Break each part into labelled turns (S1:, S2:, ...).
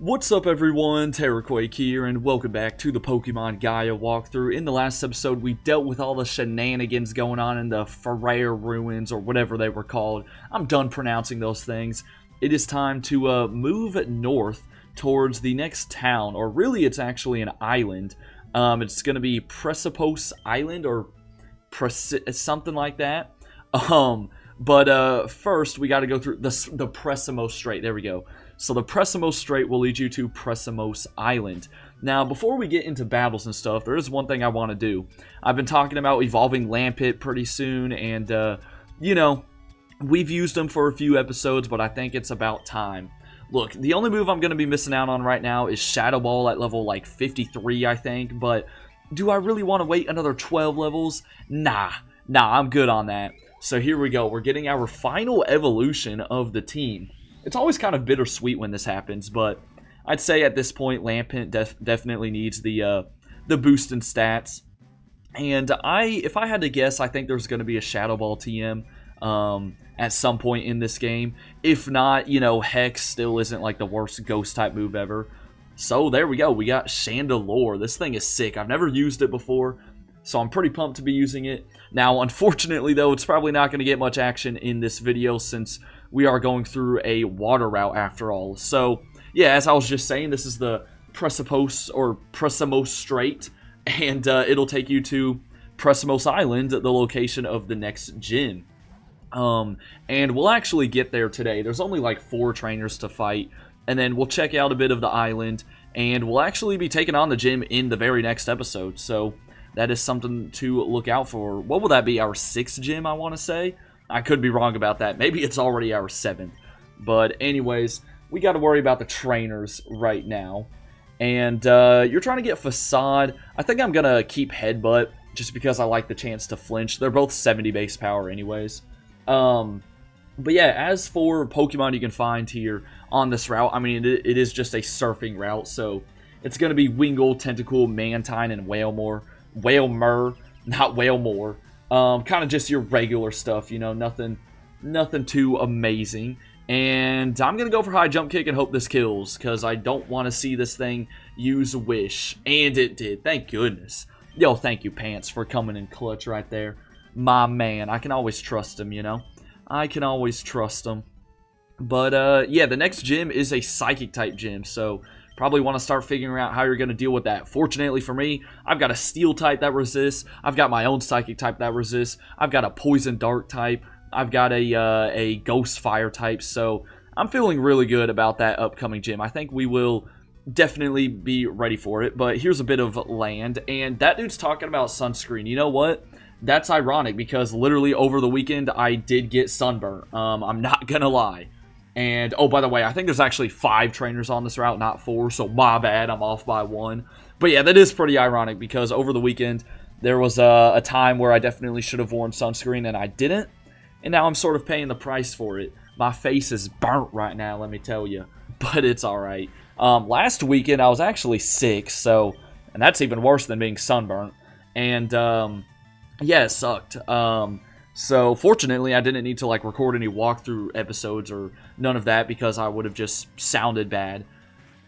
S1: What's up everyone, Terraquake here, and welcome back to the Pokemon Gaia walkthrough. In the last episode, we dealt with all the shenanigans going on in the Ferrer ruins, or whatever they were called. I'm done pronouncing those things. It is time to move north towards the next town, or really it's actually an island. It's going to be Precimos Island, or something like that. But first, we got to go through the Precimos Strait. There we go. So the Precimos Strait will lead you to Precimos Island. Now, before we get into battles and stuff, there is one thing I want to do. I've been talking about evolving Lampit pretty soon, and, you know, we've used them for a few episodes, but I think it's about time. Look, the only move I'm going to be missing out on right now is Shadow Ball at level, like, 53, I think, but do I really want to wait another 12 levels? Nah, I'm good on that. So here we go. We're getting our final evolution of the team. It's always kind of bittersweet when this happens, but I'd say at this point, Lampent definitely needs the boost in stats. And if I had to guess, I think there's going to be a Shadow Ball TM at some point in this game. If not, you know, Hex still isn't like the worst ghost type move ever. So there we go. We got Chandelure. This thing is sick. I've never used it before, so I'm pretty pumped to be using it. Now, unfortunately, though, it's probably not going to get much action in this video since we are going through a water route after all. So, yeah, as I was just saying, this is the Precimos Strait, and it'll take you to Precimos Island, the location of the next gym. And we'll actually get there today. There's only like 4 trainers to fight, and then we'll check out a bit of the island, and we'll actually be taking on the gym in the very next episode. So that is something to look out for. What will that be? Our 6th gym, I want to say? I could be wrong about that. Maybe it's already our 7th. But anyways, we got to worry about the trainers right now. And you're trying to get Facade. I think I'm going to keep Headbutt just because I like the chance to flinch. They're both 70 base power anyways. But yeah, as for Pokemon you can find here on this route, I mean, it is just a surfing route. So it's going to be Wingull, Tentacool, Mantine, and Wailmer, not Wailmore. Kind of just your regular stuff, you know, nothing too amazing. And I'm going to go for High Jump Kick and hope this kills, because I don't want to see this thing use Wish. And it did, thank goodness. Yo, thank you, Pants, for coming in clutch right there. My man, I can always trust him, you know. I can always trust him. But, yeah, the next gym is a Psychic-type gym, so probably want to start figuring out how you're going to deal with that. Fortunately for me, I've got a Steel type that resists. I've got my own Psychic type that resists. I've got a Poison Dark type. I've got a Ghost Fire type. So I'm feeling really good about that upcoming gym. I think we will definitely be ready for it. But here's a bit of land. And that dude's talking about sunscreen. You know what? That's ironic because literally over the weekend, I did get sunburnt. I'm not going to lie. And, oh, by the way, I think there's actually 5 trainers on this route, not 4, so my bad, I'm off by 1. But yeah, that is pretty ironic because over the weekend, there was a time where I definitely should have worn sunscreen and I didn't. And now I'm sort of paying the price for it. My face is burnt right now, let me tell you. But it's alright. Last weekend, I was actually sick, so, and that's even worse than being sunburnt. And, yeah, it sucked. So, fortunately, I didn't need to, like, record any walkthrough episodes or none of that because I would have just sounded bad.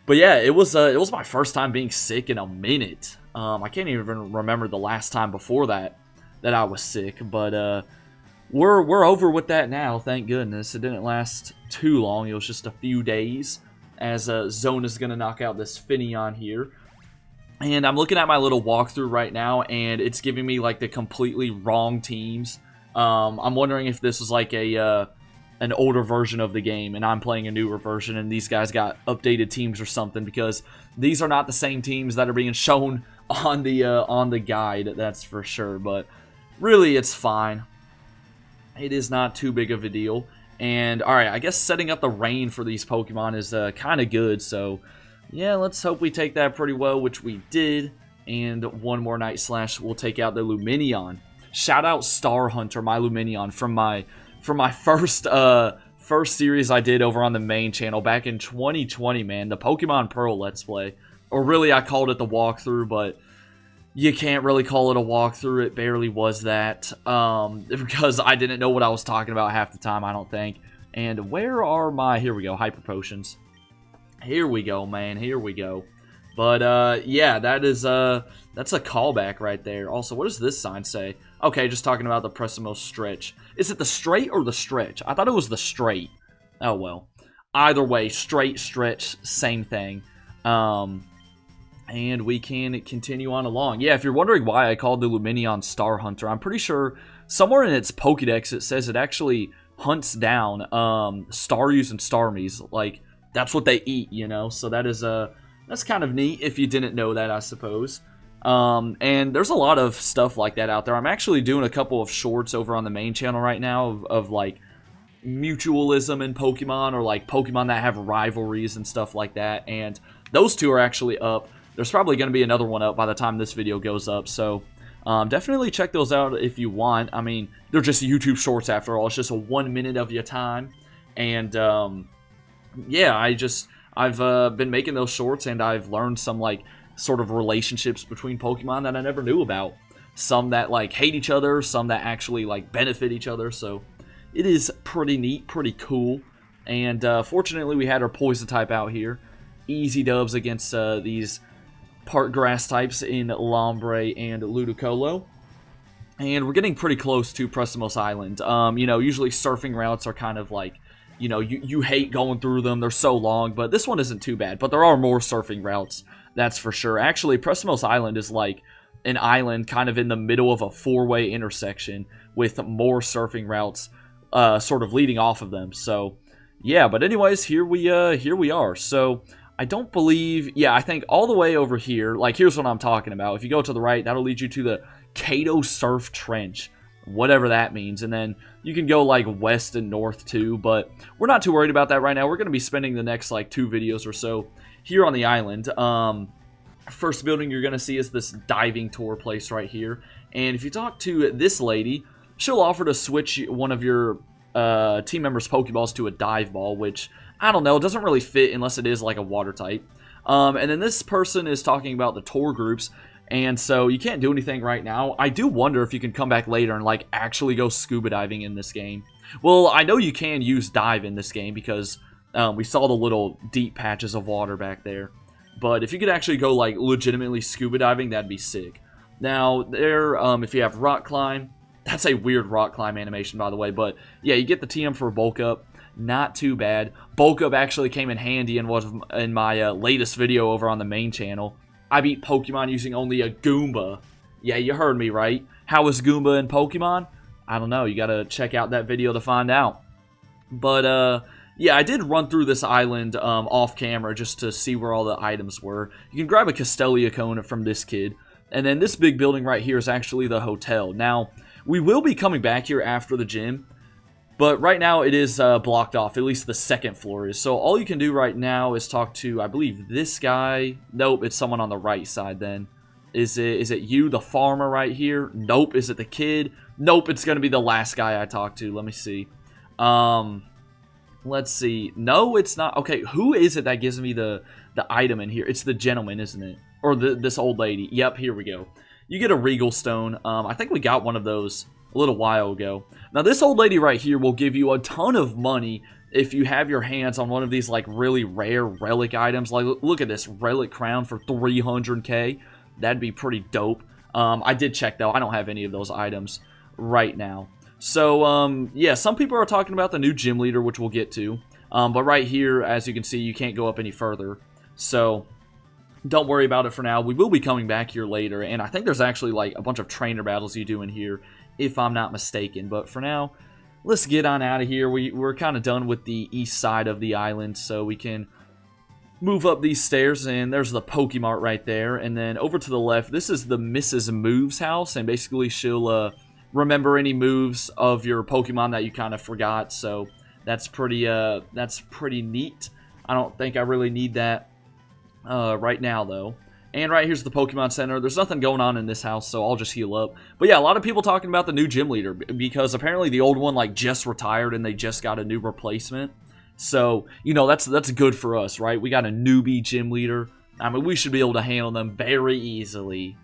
S1: But yeah, it was my first time being sick in a minute. I can't even remember the last time before that I was sick. But we're over with that now, thank goodness. It didn't last too long. It was just a few days as Zona's going to knock out this Finneon here. And I'm looking at my little walkthrough right now, and it's giving me, like, the completely wrong teams. I'm wondering if this is like an older version of the game and I'm playing a newer version and these guys got updated teams or something, because these are not the same teams that are being shown on the guide, that's for sure. But really, it's fine. It is not too big of a deal. And alright, I guess setting up the rain for these Pokemon is kind of good, so yeah, let's hope we take that pretty well, which we did. And one more Night Slash, we'll take out the Lumineon. Shout out Star Hunter, my Lumineon, from my first series I did over on the main channel back in 2020, man. The Pokemon Pearl Let's Play. Or really, I called it the walkthrough, but you can't really call it a walkthrough. It barely was that. Because I didn't know what I was talking about half the time, I don't think. And where are my... Here we go, Hyper Potions. Here we go, man. Here we go. But, yeah, that's a callback right there. Also, what does this sign say? Okay, just talking about the Precimos stretch. Is it the straight or the stretch? I thought it was the straight. Oh, well. Either way, straight, stretch, same thing. And we can continue on along. Yeah, if you're wondering why I called the Luminion Star Hunter, I'm pretty sure somewhere in its Pokédex it says it actually hunts down Staryus and Starmies. Like, that's what they eat, you know? So that is that's kind of neat if you didn't know that, I suppose. And there's a lot of stuff like that out there. I'm actually doing a couple of shorts over on the main channel right now of like mutualism in Pokemon, or like Pokemon that have rivalries and stuff like that. And those two are actually up. There's probably going to be another one up by the time this video goes up, so definitely check those out if you want. I mean, they're just YouTube shorts after all. It's just a 1 minute of your time, and yeah, I've been making those shorts, and I've learned some like sort of relationships between Pokemon that I never knew about. Some that like hate each other, some that actually like benefit each other. So it is pretty neat, pretty cool. And fortunately, we had our Poison type out here. Easy dubs against these part grass types in Lombre and Ludicolo. And we're getting pretty close to Precimos Island. You know, usually surfing routes are kind of like, you know, you hate going through them. They're so long, but this one isn't too bad. But there are more surfing routes, that's for sure. Actually, Precimos Island is like an island kind of in the middle of a four-way intersection with more surfing routes sort of leading off of them. So, yeah, but anyways, here we are. So I don't believe, yeah, I think all the way over here, like here's what I'm talking about. If you go to the right, that'll lead you to the Kato Surf Trench, whatever that means. And then you can go like west and north too, but we're not too worried about that right now. We're going to be spending the next like 2 videos or so here on the island. First building you're going to see is this diving tour place right here. And if you talk to this lady, she'll offer to switch one of your team members' Pokeballs to a dive ball, which, I don't know, it doesn't really fit unless it is like a water type. And then this person is talking about the tour groups, and so you can't do anything right now. I do wonder if you can come back later and like actually go scuba diving in this game. Well, I know you can use dive in this game because we saw the little deep patches of water back there. But if you could actually go like legitimately scuba diving, that'd be sick. Now, there, if you have rock climb, that's a weird rock climb animation, by the way. But yeah, you get the TM for bulk up. Not too bad. Bulk up actually came in handy and was in my latest video over on the main channel. I beat Pokemon using only a Goomba. Yeah, you heard me right. How is Goomba in Pokemon? I don't know. You gotta check out that video to find out. But yeah, I did run through this island off camera just to see where all the items were. You can grab a Castelia cone from this kid. And then this big building right here is actually the hotel. Now, we will be coming back here after the gym, but right now it is blocked off, at least the second floor is. So all you can do right now is talk to, I believe, this guy. Nope, it's someone on the right side then. Is it you, the farmer right here? Nope. Is it the kid? Nope, it's going to be the last guy I talked to. Let me see. Let's see. No, it's not. Okay, who is it that gives me the item in here? It's the gentleman, isn't it? Or this old lady. Yep, here we go. You get a Regal Stone. I think we got one of those a little while ago. Now, this old lady right here will give you a ton of money if you have your hands on one of these, like, really rare relic items. Like, look at this relic crown for 300k. That'd be pretty dope. I did check, though. I don't have any of those items right now. So, yeah, some people are talking about the new gym leader, which we'll get to. But right here, as you can see, you can't go up any further. So don't worry about it for now. We will be coming back here later, and I think there's actually like a bunch of trainer battles you do in here, if I'm not mistaken. But for now, let's get on out of here. We're kind of done with the east side of the island, so we can move up these stairs, and there's the Pokemart right there. And then over to the left, this is the Mrs. Moves house, and basically she'll remember any moves of your Pokemon that you kind of forgot. So that's pretty neat. I don't think I really need that right now, though. And right here's the Pokemon Center. There's nothing going on in this house, so I'll just heal up. But yeah, a lot of people talking about the new gym leader, because apparently the old one like just retired and they just got a new replacement. So, you know, that's good for us, right? We got a newbie gym leader. I mean, we should be able to handle them very easily.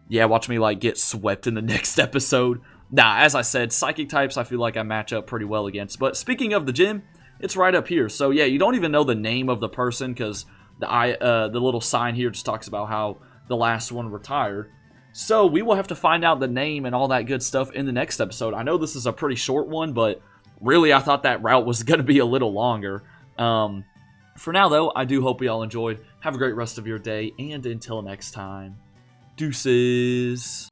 S1: Yeah, watch me like get swept in the next episode. Nah, as I said, psychic types I feel like I match up pretty well against. But speaking of the gym, It's right up here. So yeah, you don't even know the name of the person because the little sign here just talks about how the last one retired. So we will have to find out the name and all that good stuff in the next episode. I know this is a pretty short one, but really I thought that route was going to be a little longer. For now, though, I do hope you all enjoyed. Have a great rest of your day, and until next time, deuces.